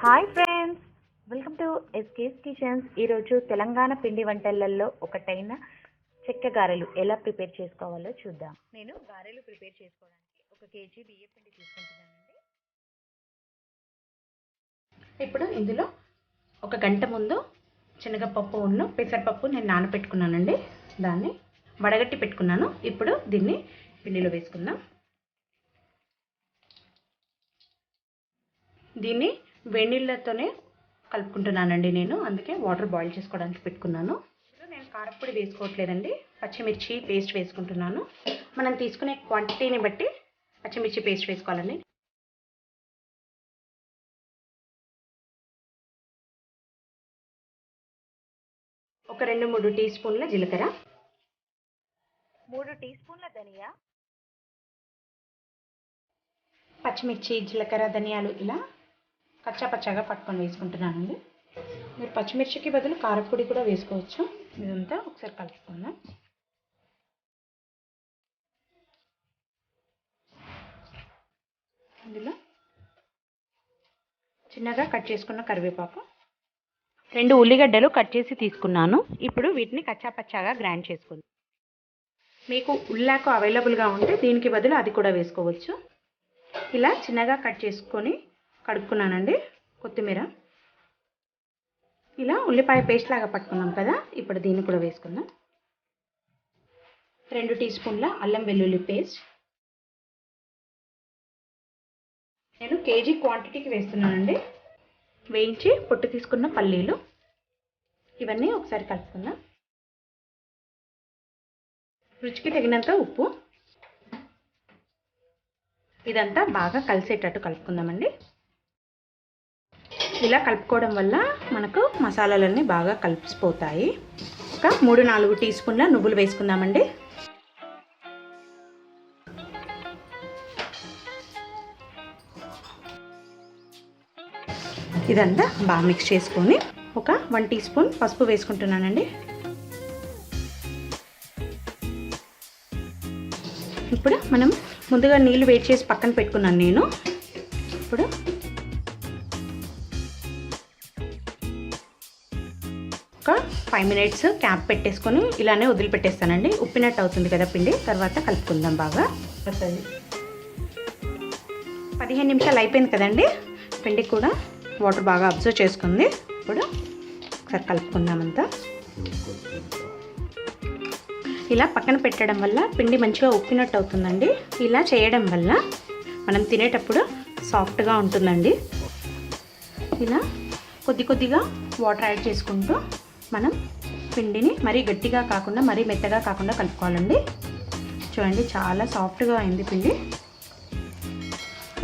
Hi friends, welcome to SK's kitchens. ఈరోజు తెలంగాణ పిండి వంటలలో ఒకటైన చెక్క గారెలు ఎలా ప్రిపేర్ చేసుకోవాలో చూద్దాం. నేను గారెలు ప్రిపేర్ చేసుకోవడానికి 1 కేజీ బియ్యపిండి తీసుకుంటున్నానండి. ఇప్పుడు ఇందులో 1 గంట ముందు శనగపప్పు పెసరపప్పు నేను నానబెట్టుకున్నానండి. దాన్ని వడగట్టి పెట్టుకున్నాను. ఇప్పుడు దీన్ని పిండిలో వేసుకుందాం. దీన్ని వేడినీళ్ళతోనే కలుపుకుంటున్నానండి నేను, అందుకే వాటర్ బాయిల్ చేసుకోవడానికి పెట్టుకున్నాను. ఇప్పుడు నేను కారప్పొడి వేసుకోవట్లేదండి, పచ్చిమిర్చి పేస్ట్ వేసుకుంటున్నాను. మనం తీసుకునే క్వాంటిటీని బట్టి పచ్చిమిర్చి పేస్ట్ వేసుకోవాలండి. ఒక 2-3 టీ స్పూన్ల జీలకర్ర, 3 టీ స్పూన్ల ధనియా, పచ్చిమిర్చి జీలకర్ర ధనియాలు ఇలా కచ్చా పచ్చాగా పట్టుకొని వేసుకుంటున్నానండి. మీరు పచ్చిమిర్చికి బదులు కారపొడి కూడా వేసుకోవచ్చు. ఇదంతా ఒకసారి కలుపుకుందాం. ఇందులో చిన్నగా కట్ చేసుకున్న కరివేపాకు, 2 ఉల్లిగడ్డలు కట్ చేసి తీసుకున్నాను. ఇప్పుడు వీటిని కచ్చా పచ్చాగా గ్రైండ్ చేసుకుందాం. మీకు ఉల్లాకు అవైలబుల్గా ఉంటే దీనికి బదులు అది కూడా వేసుకోవచ్చు. ఇలా చిన్నగా కట్ చేసుకొని కడుక్కున్నానండి. కొత్తిమీర, ఇలా ఉల్లిపాయ పేస్ట్ లాగా పట్టుకున్నాం కదా, ఇప్పుడు దీన్ని కూడా వేసుకుందాం. 2 టీ స్పూన్ల అల్లం వెల్లుల్లి పేస్ట్. నేను కేజీ క్వాంటిటీకి వేస్తున్నానండి. వేయించి పొట్టు తీసుకున్న పల్లీలు, ఇవన్నీ ఒకసారి కలుపుకుందాం. రుచికి తగినంత ఉప్పు. ఇదంతా బాగా కలిసేటట్టు కలుపుకుందామండి. ఇలా కలుపుకోవడం వల్ల మనకు మసాలాలన్నీ బాగా కలిసిపోతాయి. ఒక 3-4 టీ స్పూన్ల నువ్వులు వేసుకుందామండి. ఇదంతా బాగా మిక్స్ చేసుకొని ఒక 1 టీ స్పూన్ పసుపు వేసుకుంటున్నానండి. ఇప్పుడు మనం ముందుగా నీళ్ళు వేడి చేసి పక్కన పెట్టుకున్నాను నేను. ఇప్పుడు ఒక 5 మినిట్స్ క్యాప్ పెట్టేసుకొని ఇలానే వదిలిపెట్టేస్తానండి. ఉప్పినట్టు అవుతుంది కదా పిండి. తర్వాత కలుపుకుందాం బాగా. 15 నిమిషాలు అయిపోయింది కదండి. పిండి కూడా వాటర్ బాగా అబ్జర్వ్ చేసుకుంది. ఇప్పుడు ఒకసారి కలుపుకుందాం అంతా. ఇలా పక్కన పెట్టడం వల్ల పిండి మంచిగా ఉప్పినట్టు అవుతుందండి. ఇలా చేయడం వల్ల మనం తినేటప్పుడు సాఫ్ట్గా ఉంటుందండి. ఇలా కొద్దిగా వాటర్ యాడ్ చేసుకుంటూ మనం పిండిని మరీ గట్టిగా కాకుండా మరీ మెత్తగా కాకుండా కలుపుకోవాలండి. చూడండి, చాలా సాఫ్ట్గా అయింది పిండి.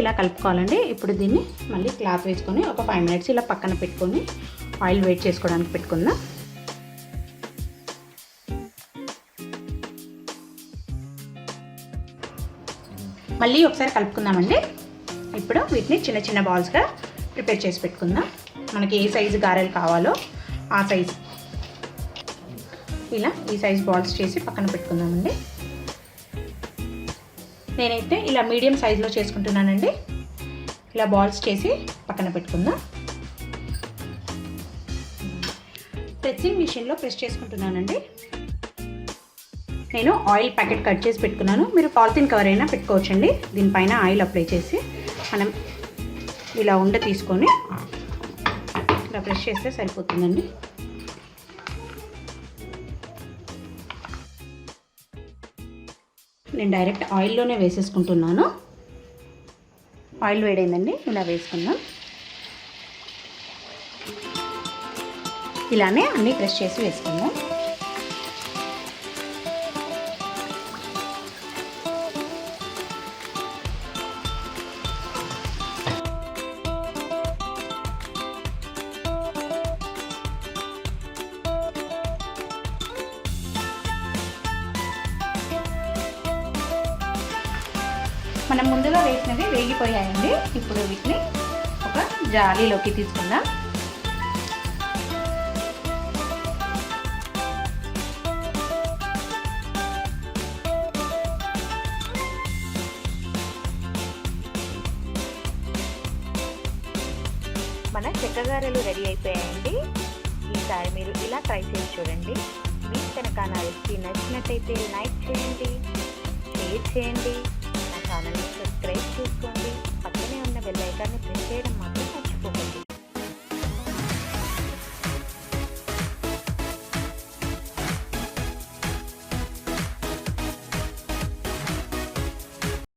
ఇలా కలుపుకోవాలండి. ఇప్పుడు దీన్ని మళ్ళీ క్లాత్ వేసుకొని ఒక 5 మినిట్స్ ఇలా పక్కన పెట్టుకొని ఆయిల్ వేడి చేసుకోవడానికి పెట్టుకుందాం. మళ్ళీ ఒకసారి కలుపుకుందామండి. ఇప్పుడు వీటిని చిన్న బాల్స్గా ప్రిపేర్ చేసి పెట్టుకుందాం. మనకి ఏ సైజు గారెలు కావాలో ఆ సైజు, ఇలా ఈ సైజు బాల్స్ చేసి పక్కన పెట్టుకుందామండి. నేనైతే ఇలా మీడియం సైజులో చేసుకుంటున్నానండి. ఇలా బాల్స్ చేసి పక్కన పెట్టుకుందాం. ప్రెస్సింగ్ మిషన్లో ప్రెస్ చేసుకుంటున్నానండి. నేను ఆయిల్ ప్యాకెట్ కట్ చేసి పెట్టుకున్నాను. మీరు పాలిథిన్ కవర్ అయినా పెట్టుకోవచ్చండి. దీనిపైన ఆయిల్ అప్లై చేసి మనం ఇలా ఉండ తీసుకొని ఇలా ప్రెస్ చేస్తే సరిపోతుందండి. నేను డైరెక్ట్ ఆయిల్లోనే వేసేసుకుంటున్నాను. ఆయిల్ వేడైందండి. ఇలా వేసుకుందాం. ఇలానే అన్నీ ప్రెస్ చేసి వేసుకుందాం. మనం ముందుగా వేసినవి వేగిపోయాయండి. ఇప్పుడు వీటిని ఒక జాలీలోకి తీసుకుందాం. మన చెక్కగారెలు రెడీ అయిపోయాయండి. ఈసారి మీరు ఇలా ట్రై చేసి చూడండి. మీకు కనుక నా రెసిపీ నచ్చినట్టయితే లైక్ చేయండి, షేర్ చేయండి, నా ఛానల్ని సబ్స్క్రైబ్ చేసుకోండి, పక్కనే ఉన్న బెల్ ఐకాన్ని